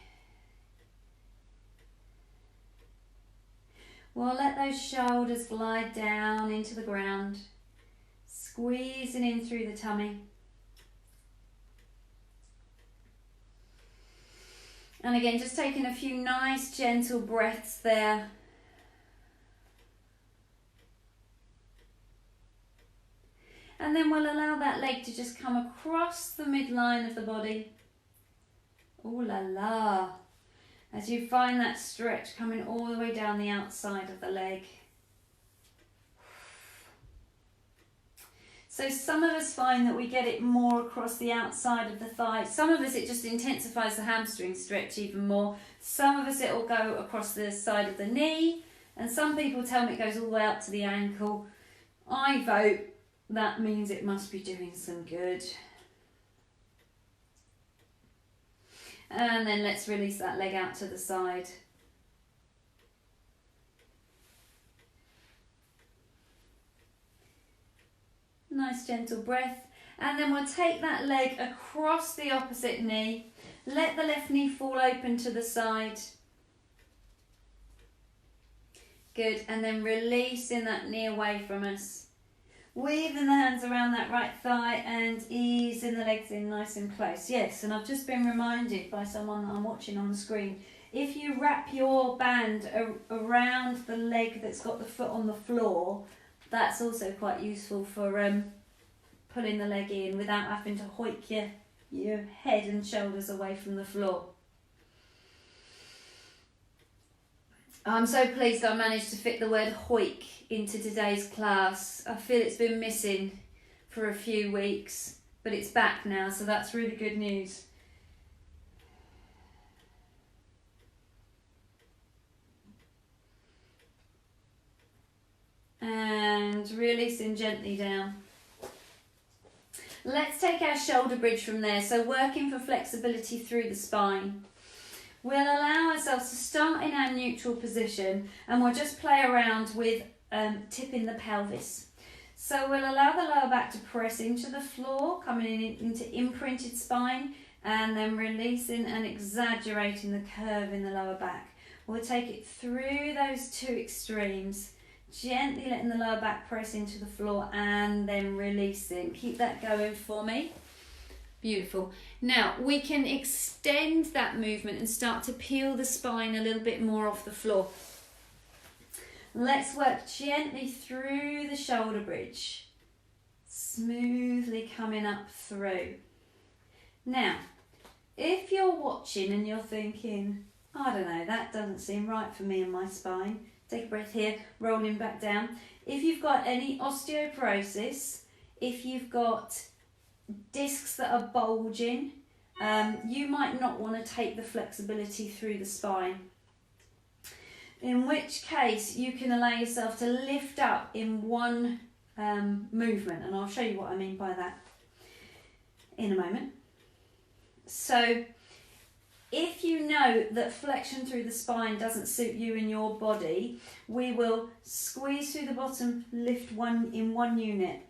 We'll let those shoulders glide down into the ground, squeezing in through the tummy. And again, just taking a few nice gentle breaths there. And then we'll allow that leg to just come across the midline of the body. Ooh la la. As you find that stretch coming all the way down the outside of the leg. So some of us find that we get it more across the outside of the thigh. Some of us it just intensifies the hamstring stretch even more. Some of us it will go across the side of the knee. And some people tell me it goes all the way up to the ankle. I vote that means it must be doing some good. And then let's release that leg out to the side. Nice gentle breath. And then we'll take that leg across the opposite knee. Let the left knee fall open to the side. Good. And then releasing that knee away from us. Weaving the hands around that right thigh and easing the legs in nice and close. Yes, and I've just been reminded by someone that I'm watching on the screen, if you wrap your band around the leg that's got the foot on the floor, that's also quite useful for pulling the leg in without having to hoik your head and shoulders away from the floor. I'm so pleased I managed to fit the word hoik into today's class. I feel it's been missing for a few weeks, but it's back now, so that's really good news. And releasing gently down. Let's take our shoulder bridge from there, so working for flexibility through the spine. We'll allow ourselves to start in our neutral position and we'll just play around with tipping the pelvis. So we'll allow the lower back to press into the floor, coming into imprinted spine, and then releasing and exaggerating the curve in the lower back. We'll take it through those two extremes, gently letting the lower back press into the floor and then releasing. Keep that going for me. Beautiful. Now we can extend that movement and start to peel the spine a little bit more off the floor. Let's work gently through the shoulder bridge, smoothly coming up through. Now, if you're watching and you're thinking, I don't know, that doesn't seem right for me and my spine, take a breath here, rolling back down. If you've got any osteoporosis, if you've got discs that are bulging, you might not want to take the flexibility through the spine. In which case you can allow yourself to lift up in one movement, and I'll show you what I mean by that in a moment. So if you know that flexion through the spine doesn't suit you in your body, we will squeeze through the bottom, lift in one unit,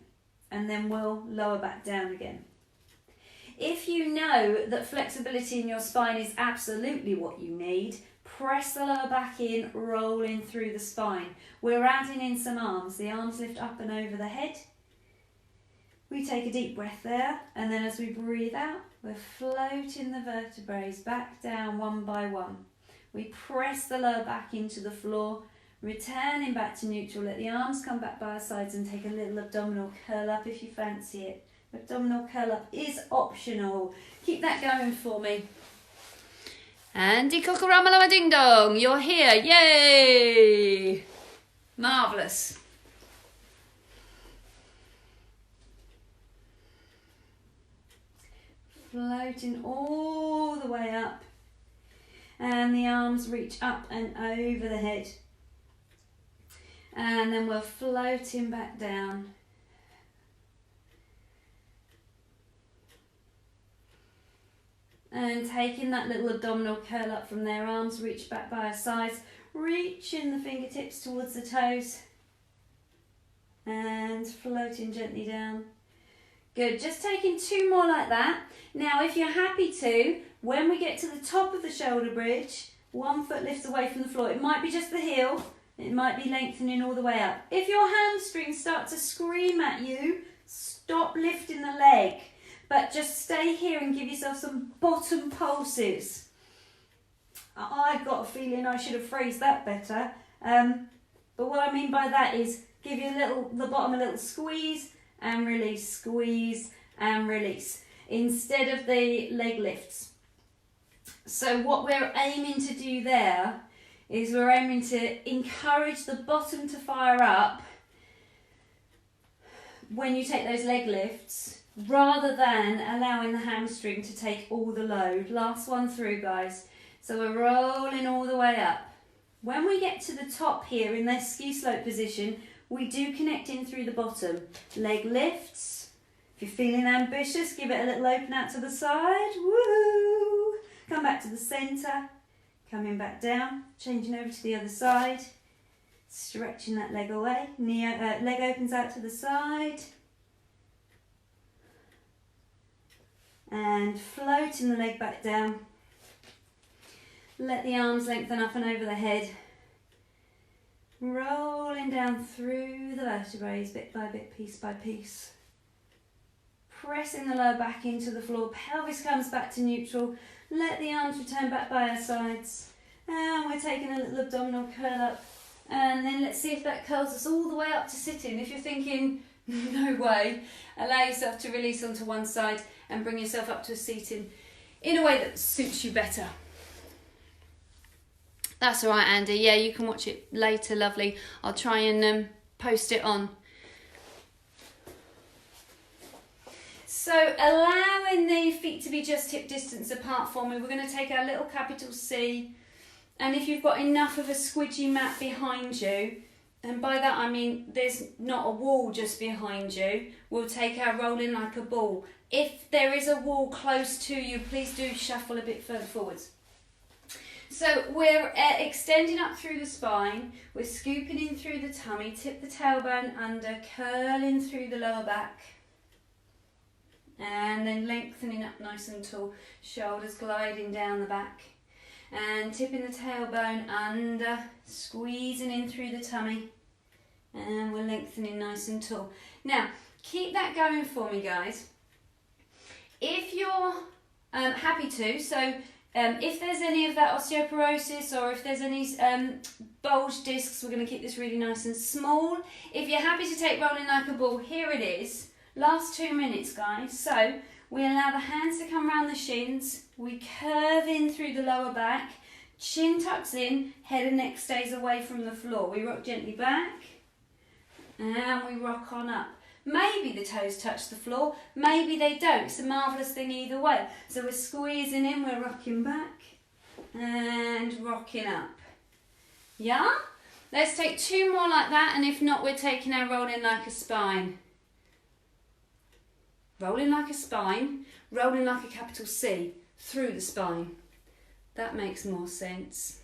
and then we'll lower back down again. If you know that flexibility in your spine is absolutely what you need, press the lower back in, rolling through the spine. We're adding in some arms. The arms lift up and over the head. We take a deep breath there, and then as we breathe out, we're floating the vertebrae back down one by one. We press the lower back into the floor, returning back to neutral. Let the arms come back by our sides and take a little abdominal curl up if you fancy it. Abdominal curl up is optional. Keep that going for me. Andy Kokoramalama Ding Dong, you're here, yay! Marvellous. Floating all the way up, and the arms reach up and over the head, and then we're floating back down. And taking that little abdominal curl up from there, arms reach back by our sides, reaching the fingertips towards the toes, and floating gently down. Good, just taking 2 more like that. Now if you're happy to, when we get to the top of the shoulder bridge, 1 foot lifts away from the floor. It might be just the heel, it might be lengthening all the way up. If your hamstrings start to scream at you, stop lifting the leg, but just stay here and give yourself some bottom pulses. I've got a feeling I should have phrased that better, but what I mean by that is give the bottom a little squeeze and release, squeeze and release, instead of the leg lifts. So what we're aiming to do there is we're aiming to encourage the bottom to fire up when you take those leg lifts, rather than allowing the hamstring to take all the load. Last one through, guys. So we're rolling all the way up. When we get to the top here in this ski slope position, we do connect in through the bottom. Leg lifts. If you're feeling ambitious, give it a little open out to the side. Woohoo! Come back to the centre. Coming back down. Changing over to the other side. Stretching that leg away. Leg opens out to the side. And floating the leg back down. Let the arms lengthen up and over the head. Rolling down through the vertebrae bit by bit, piece by piece. Pressing the lower back into the floor, pelvis comes back to neutral. Let the arms return back by our sides. And we're taking a little abdominal curl up. And then let's see if that curls us all the way up to sitting. If you're thinking, no way, allow yourself to release onto one side and bring yourself up to a seating in a way that suits you better. That's all right, Andy. Yeah, you can watch it later, lovely. I'll try and post it on. So allowing the feet to be just hip distance apart for me, we're going to take our little capital C. And if you've got enough of a squidgy mat behind you, and by that I mean there's not a wall just behind you, we'll take our rolling like a ball. If there is a wall close to you, please do shuffle a bit further forwards. So we're extending up through the spine, we're scooping in through the tummy, tip the tailbone under, curling through the lower back, and then lengthening up nice and tall, shoulders gliding down the back, and tipping the tailbone under, squeezing in through the tummy, and we're lengthening nice and tall. Now, keep that going for me, guys. If you're happy to, so if there's any of that osteoporosis or if there's any bulge discs, we're going to keep this really nice and small. If you're happy to take rolling like a ball, here it is. Last 2 minutes, guys. So we allow the hands to come around the shins. We curve in through the lower back. Chin tucks in, head and neck stays away from the floor. We rock gently back and we rock on up. Maybe the toes touch the floor, maybe they don't. It's a marvellous thing either way. So we're squeezing in, we're rocking back and rocking up. Yeah? Let's take 2 more like that, and if not, we're taking our rolling like a spine. Rolling like a spine, rolling like a capital C through the spine. That makes more sense.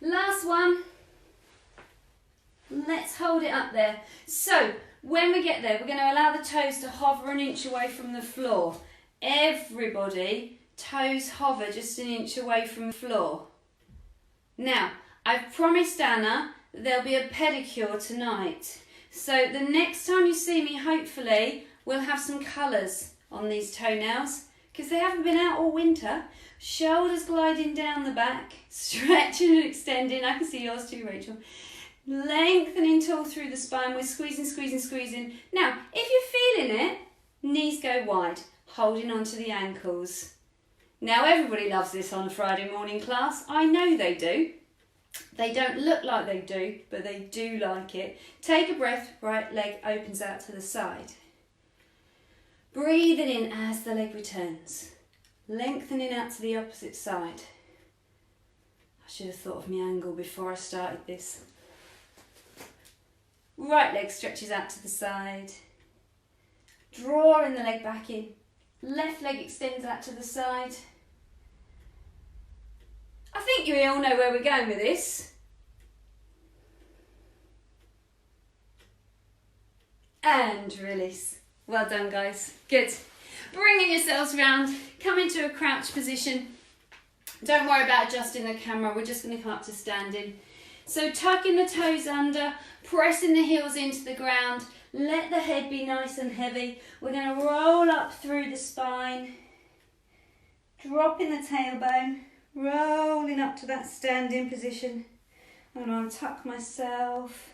Last one. Let's hold it up there. So when we get there, we're going to allow the toes to hover an inch away from the floor. Everybody, toes hover just an inch away from the floor. Now, I've promised Anna there'll be a pedicure tonight. So the next time you see me, hopefully, we'll have some colours on these toenails because they haven't been out all winter. Shoulders gliding down the back, stretching and extending. I can see yours too, Rachel. Lengthening tall through the spine. We're squeezing, squeezing, squeezing. Now, if you're feeling it, knees go wide, holding onto the ankles. Now, everybody loves this on a Friday morning class. I know they do. They don't look like they do, but they do like it. Take a breath, right leg opens out to the side. Breathing in as the leg returns. Lengthening out to the opposite side. I should have thought of my angle before I started this. Right leg stretches out to the side. Drawing the leg back in. Left leg extends out to the side. I think you all know where we're going with this. And release. Well done, guys. Good. Bringing yourselves round. Come into a crouch position. Don't worry about adjusting the camera. We're just going to come up to standing. So tucking the toes under, pressing the heels into the ground. Let the head be nice and heavy. We're going to roll up through the spine. Dropping the tailbone. Rolling up to that standing position. I'm going to untuck myself.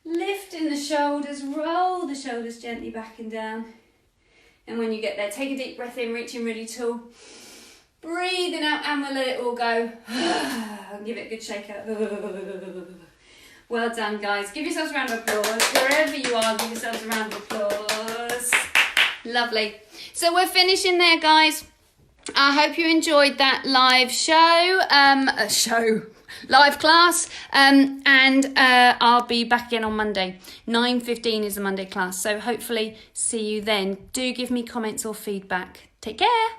Lifting the shoulders, roll the shoulders gently back and down. And when you get there, take a deep breath in, reaching really tall. Breathing out and we'll let it all go. And give it a good shake out. Well done, guys. Give yourselves a round of applause. Wherever you are, give yourselves a round of applause. Lovely. So we're finishing there, guys. I hope you enjoyed that live live class, and I'll be back again on Monday. 9:15 is the Monday class, so hopefully see you then. Do give me comments or feedback. Take care.